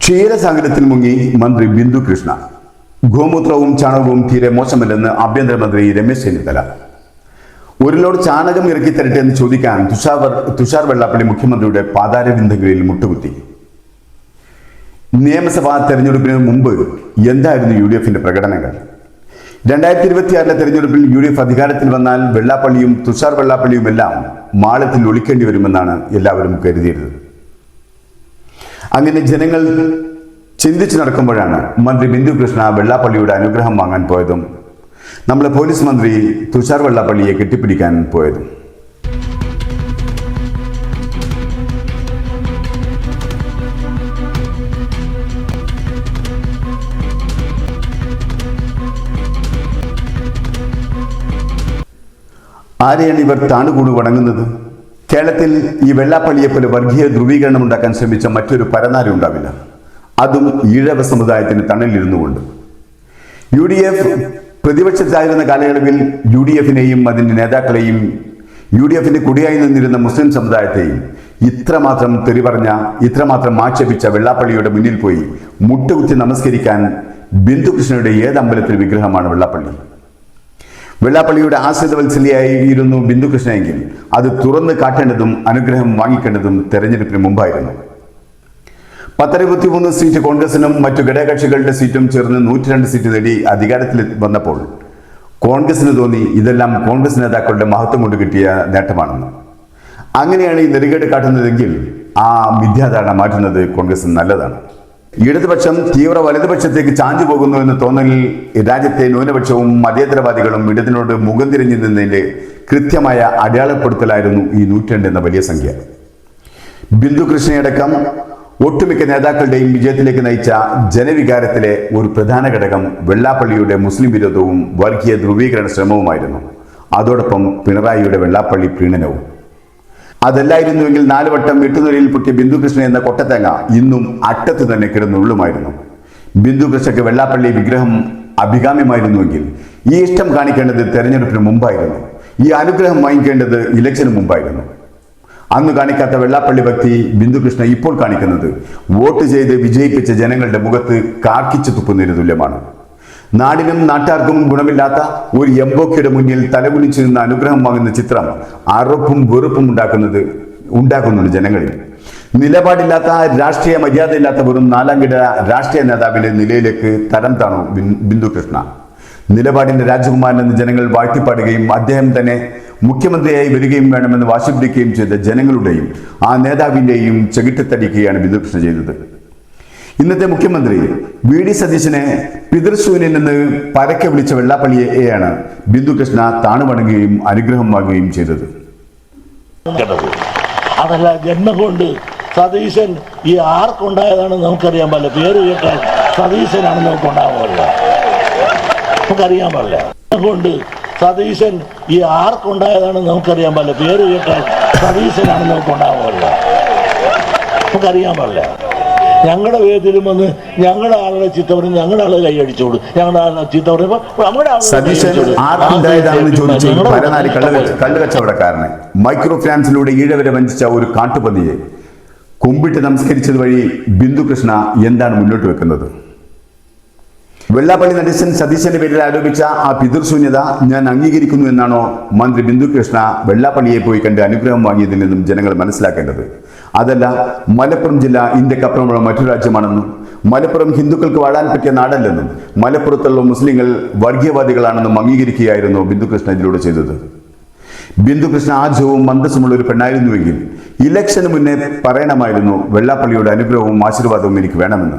ക്ഷീരസാഗരത്തിൽ മുങ്ങി മന്ത്രി ബിന്ദു കൃഷ്ണ. ഗോമൂത്രവും ചാണകവും തീരെ മോശമല്ലെന്ന് ആഭ്യന്തരമന്ത്രി രമേശ് ചെന്നിത്തല. ഒരു ലോഡ് ചാണകം ഇറക്കി തരട്ടെ എന്ന് ചോദിക്കാൻ തുഷാർ വെള്ളാപ്പള്ളി മുഖ്യമന്ത്രിയുടെ പാതാരവിന്ദങ്ങളിൽ മുട്ടുകുത്തി. നിയമസഭാ തെരഞ്ഞെടുപ്പിന് മുമ്പ് എന്തായിരുന്നു UDFന്റെ പ്രകടനങ്ങൾ? 2026 തെരഞ്ഞെടുപ്പിൽ UDF അധികാരത്തിൽ വന്നാൽ വെള്ളാപ്പള്ളിയും തുഷാർ വെള്ളാപ്പള്ളിയുമെല്ലാം മാളത്തിൽ ഒളിക്കേണ്ടി വരുമെന്നാണ് എല്ലാവരും കരുതിയത്. അങ്ങനെ ജനങ്ങൾ ചിന്തിച്ചു നടക്കുമ്പോഴാണ് മന്ത്രി ബിന്ദു കൃഷ്ണ വെള്ളാപ്പള്ളിയുടെ അനുഗ്രഹം വാങ്ങാൻ പോയതും നമ്മളെ പോലീസ് മന്ത്രി തുഷാർ വെള്ളാപ്പള്ളിയെ കെട്ടിപ്പിടിക്കാൻ പോയതും. ആരെയാണ് ഇവർ താണുകൂടു വണങ്ങുന്നത്? കേരളത്തിൽ ഈ വെള്ളാപ്പള്ളിയെ പോലെ വർഗീയ ധ്രുവീകരണം ഉണ്ടാക്കാൻ ശ്രമിച്ച മറ്റൊരു പരനാരി ഉണ്ടാവില്ല, അതും ഈഴവ സമുദായത്തിന് തണലിരുന്നു കൊണ്ട്. UDF പ്രതിപക്ഷത്തായിരുന്ന കാലയളവിൽ UDFനെയും അതിൻ്റെ നേതാക്കളെയും UDFന്റെ കുടിയായി നിന്നിരുന്ന മുസ്ലിം സമുദായത്തെയും ഇത്രമാത്രം തെറി പറഞ്ഞ, ഇത്രമാത്രം ആക്ഷേപിച്ച വെള്ളാപ്പള്ളിയുടെ മുന്നിൽ പോയി മുട്ടുകുത്തി നമസ്കരിക്കാൻ ബിന്ദു കൃഷ്ണയുടെ ഏത് അമ്പലത്തിൽ വിഗ്രഹമാണ് വെള്ളാപ്പള്ളി? വെള്ളാപ്പള്ളിയുടെ ആശ്രിതവത്സലിയായിരുന്നു ബിന്ദു കൃഷ്ണയെങ്കിൽ അത് തുറന്ന് കാട്ടേണ്ടതും അനുഗ്രഹം വാങ്ങിക്കേണ്ടതും തെരഞ്ഞെടുപ്പിന് മുമ്പായിരുന്നു. 163 സീറ്റ് കോൺഗ്രസിനും മറ്റു ഘടകകക്ഷികളുടെ സീറ്റും ചേർന്ന് 102 സീറ്റ് നേടി അധികാരത്തിൽ വന്നപ്പോൾ കോൺഗ്രസിന് തോന്നി ഇതെല്ലാം കോൺഗ്രസ് നേതാക്കളുടെ മഹത്വം കൊണ്ട് കിട്ടിയ നേട്ടമാണെന്ന്. അങ്ങനെയാണ് ഈ നെറുകേട് കാട്ടുന്നതെങ്കിൽ ആ മിഥ്യാധാരണ മാറ്റുന്നത് കോൺഗ്രസിന് നല്ലതാണ്. ഇടതുപക്ഷം തീവ്ര വലതുപക്ഷത്തേക്ക് ചാഞ്ചു പോകുന്നു എന്ന തോന്നലിൽ രാജ്യത്തെ ന്യൂനപക്ഷവും മതേതരവാദികളും ഇടതിനോട് മുഖം തിരിഞ്ഞു നിന്നതിന്റെ കൃത്യമായ അടയാളപ്പെടുത്തലായിരുന്നു ഈ 102 എന്ന വലിയ സംഖ്യ. ബിന്ദു കൃഷ്ണയടക്കം ഒട്ടുമിക്ക നേതാക്കളുടെയും വിജയത്തിലേക്ക് നയിച്ച ജനവികാരത്തിലെ ഒരു പ്രധാന ഘടകം വെള്ളാപ്പള്ളിയുടെ മുസ്ലിം വിരോധവും വർഗീയ ധ്രുവീകരണ ശ്രമവുമായിരുന്നു. അതോടൊപ്പം പിണറായിയുടെ വെള്ളാപ്പള്ളി പ്രീണനവും. അതല്ലായിരുന്നുവെങ്കിൽ 4 വട്ടം എട്ടുനിലയിൽ പൊട്ടിയ ബിന്ദു കൃഷ്ണ എന്ന കൊട്ടത്തേങ്ങ ഇന്നും അറ്റത്ത് തന്നെ കിടന്നുള്ളുമായിരുന്നു. ബിന്ദു കൃഷ്ണയ്ക്ക് വെള്ളാപ്പള്ളി വിഗ്രഹം അഭികാമ്യമായിരുന്നുവെങ്കിൽ ഈ ഇഷ്ടം കാണിക്കേണ്ടത് തെരഞ്ഞെടുപ്പിന് മുമ്പായിരുന്നു. ഈ അനുഗ്രഹം വാങ്ങിക്കേണ്ടത് ഇലക്ഷന് മുമ്പായിരുന്നു. അന്ന് കാണിക്കാത്ത വെള്ളാപ്പള്ളി ഭക്തി ബിന്ദു കൃഷ്ണ ഇപ്പോൾ കാണിക്കുന്നത് വോട്ട് ചെയ്ത് വിജയിപ്പിച്ച ജനങ്ങളുടെ മുഖത്ത് കാർക്കിച്ചു തുപ്പുന്നതിന് തുല്യമാണ്. നാടിനും നാട്ടാർക്കും ഗുണമില്ലാത്ത ഒരു എംബോക്കിയുടെ മുന്നിൽ തലകുനിച്ചു നിന്ന് അനുഗ്രഹം വാങ്ങുന്ന ചിത്രം അറുപ്പും വെറുപ്പും ഉണ്ടാക്കുന്നുണ്ട് ജനങ്ങളിൽ. നിലപാടില്ലാത്ത, രാഷ്ട്രീയ മര്യാദയില്ലാത്ത വെറും 4ാം കിട രാഷ്ട്രീയ നേതാവിന്റെ നിലയിലേക്ക് തരം താണു ബിന്ദു കൃഷ്ണ. നിലപാടിന്റെ രാജകുമാരൻ എന്ന് ജനങ്ങൾ വാഴ്ത്തിപ്പാടുകയും അദ്ദേഹം തന്നെ മുഖ്യമന്ത്രിയായി വരികയും വേണമെന്ന് വാശി പിടിക്കുകയും ചെയ്ത ജനങ്ങളുടെയും ആ നേതാവിന്റെയും ചെകിട്ടത്തടിക്കുകയാണ് ബിന്ദു കൃഷ്ണ ചെയ്തത്. ഇന്നത്തെ മുഖ്യമന്ത്രി VD സതീശനെ പിതൃശൂന്യൻ എന്ന് പരക്കെ വിളിച്ച വെള്ളാപ്പള്ളിയെയാണ് ബിന്ദു കൃഷ്ണ താണുവണങ്ങുകയും അനുഗ്രഹം വാങ്ങുകയും ചെയ്തത്. അതല്ല, ജന്മം കൊണ്ട് സതീശൻ ഈ ആർക്കുണ്ടായതാണെന്ന് നമുക്കറിയാൻ പാടില്ല. പേര് കേട്ടാൽ സതീശനാണെന്ന് നമുക്കുണ്ടാവുമല്ല, നമുക്കറിയാൻ പാടില്ല. കൊണ്ട് സതീശൻ ഈ ആർക്കുണ്ടായതാണെന്ന് നമുക്കറിയാൻ പാടില്ല. പേര് കേട്ടാൽ സതീശനാണെന്ന് നമുക്കുണ്ടാവുമല്ല, നമുക്കറിയാൻ പാടില്ല. ഞങ്ങളുടെ വേദിയിലും വന്ന് ഞങ്ങളുടെ ആളുടെ ചീത്ത പറഞ്ഞ് ഞങ്ങളുടെ ആളെ കൈയടിച്ചോളൂ, ഞങ്ങളുടെ ആളെ ചീത്ത പറയുമ്പോൾ നമ്മുടെ കള്ളുകച്ചവടക്കാരനെ മൈക്രോ ഫിനാൻസിലൂടെ ഈഴവരെ വഞ്ചിച്ച ഒരു കാട്ടുപന്നിയെ കുമ്പിട്ട് നമസ്കരിച്ചത് വഴി ബിന്ദു കൃഷ്ണ എന്താണ് മുന്നോട്ട് വെക്കുന്നത്? വെള്ളാപ്പള്ളി നടേശൻ സതീശന്റെ പേരിൽ ആരോപിച്ച ആ പിതൃശൂന്യത ഞാൻ അംഗീകരിക്കുന്നു എന്നാണോ മന്ത്രി ബിന്ദു കൃഷ്ണ വെള്ളാപ്പള്ളിയെ പോയി കണ്ട് അനുഗ്രഹം വാങ്ങിയതിൽ നിന്നും ജനങ്ങൾ മനസ്സിലാക്കേണ്ടത്? അതല്ല, മലപ്പുറം ജില്ല ഇന്ത്യക്കപ്പുറമുള്ള മറ്റൊരു രാജ്യമാണെന്നും മലപ്പുറം ഹിന്ദുക്കൾക്ക് വാഴാൻ പറ്റിയ നാടല്ലെന്നും മലപ്പുറത്തുള്ള മുസ്ലിങ്ങൾ വർഗീയവാദികളാണെന്നും അംഗീകരിക്കുകയായിരുന്നു ബിന്ദു കൃഷ്ണ ഇതിലൂടെ ചെയ്തത്. ബിന്ദു കൃഷ്ണ ആർജവും മന്ദസ്സുമുള്ള ഒരു പെണ്ണായിരുന്നുവെങ്കിൽ ഇലക്ഷന് മുന്നേ പറയണമായിരുന്നു വെള്ളാപ്പള്ളിയുടെ അനുഗ്രഹവും ആശീർവാദവും എനിക്ക് വേണമെന്ന്.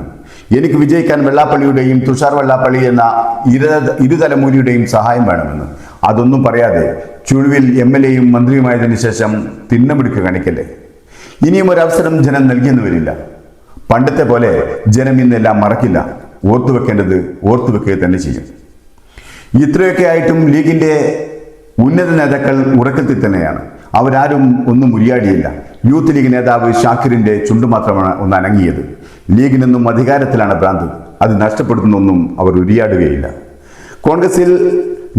എനിക്ക് വിജയിക്കാൻ വെള്ളാപ്പള്ളിയുടെയും തുഷാർ വെള്ളാപ്പള്ളി എന്ന ഇരുതലമൂരിയുടെയും സഹായം വേണമെന്ന്. അതൊന്നും പറയാതെ ചുഴുവിൽ MLAയും മന്ത്രിയുമായതിനു ശേഷം തിന്നമിടുക്ക് കാണിക്കല്ലേ. ഇനിയും ഒരവസരം ജനം നൽകിയെന്ന് വരില്ല. പണ്ടത്തെ പോലെ ജനം ഇന്നെല്ലാം മറക്കില്ല. ഓർത്തുവെക്കേണ്ടത് ഓർത്തുവെക്കുക തന്നെ ചെയ്യും. ഇത്രയൊക്കെ ആയിട്ടും ലീഗിന്റെ ഉന്നത നേതാക്കൾ ഉറക്കത്തിൽ തന്നെയാണ്. അവരാരും ഒന്നും ഉരിയാടിയില്ല. യൂത്ത് ലീഗ് നേതാവ് ഷാക്കിറിന്റെ ചുണ്ടു മാത്രമാണ് ഒന്ന് അനങ്ങിയത്. ലീഗിനൊന്നും അധികാരത്തിലാണ് ഭ്രാന്ത്, അത് നഷ്ടപ്പെടുത്തുന്നൊന്നും അവർ ഉരിയാടുകയില്ല. കോൺഗ്രസിൽ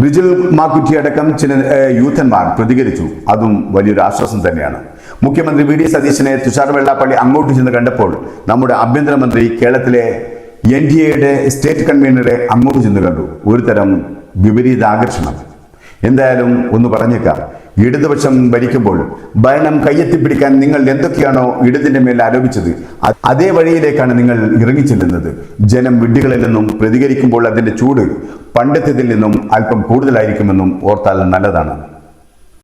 റിജുൽ മാക്കുറ്റി അടക്കം ചില യൂത്തന്മാർ പ്രതികരിച്ചു. അതും വലിയൊരു ആശ്വാസം തന്നെയാണ്. മുഖ്യമന്ത്രി വി ഡി സതീശനെ തുഷാർ വെള്ളാപ്പള്ളി അങ്ങോട്ട് ചെന്ന് കണ്ടപ്പോൾ നമ്മുടെ ആഭ്യന്തരമന്ത്രി കേരളത്തിലെ NDAയുടെ സ്റ്റേറ്റ് കൺവീനറെ അങ്ങോട്ട് ചെന്ന് കണ്ടു. ഒരു തരം വിപരീത ആകർഷണം. എന്തായാലും ഒന്ന് പറഞ്ഞേക്കാം, ഇടതുപക്ഷം ഭരിക്കുമ്പോൾ ഭരണം കയ്യെത്തിപ്പിടിക്കാൻ നിങ്ങൾ എന്തൊക്കെയാണോ ഇടതിന്റെ മേൽ ആരോപിച്ചത് അതേ വഴിയിലേക്കാണ് നിങ്ങൾ ഇറങ്ങിച്ചെല്ലുന്നത്. ജനം വിഡ്ഢികളിൽ നിന്നും പ്രതികരിക്കുമ്പോൾ അതിന്റെ ചൂട് പണ്ടത്തേതിൽ നിന്നും അല്പം കൂടുതലായിരിക്കുമെന്നും ഓർത്താൽ നല്ലതാണ്.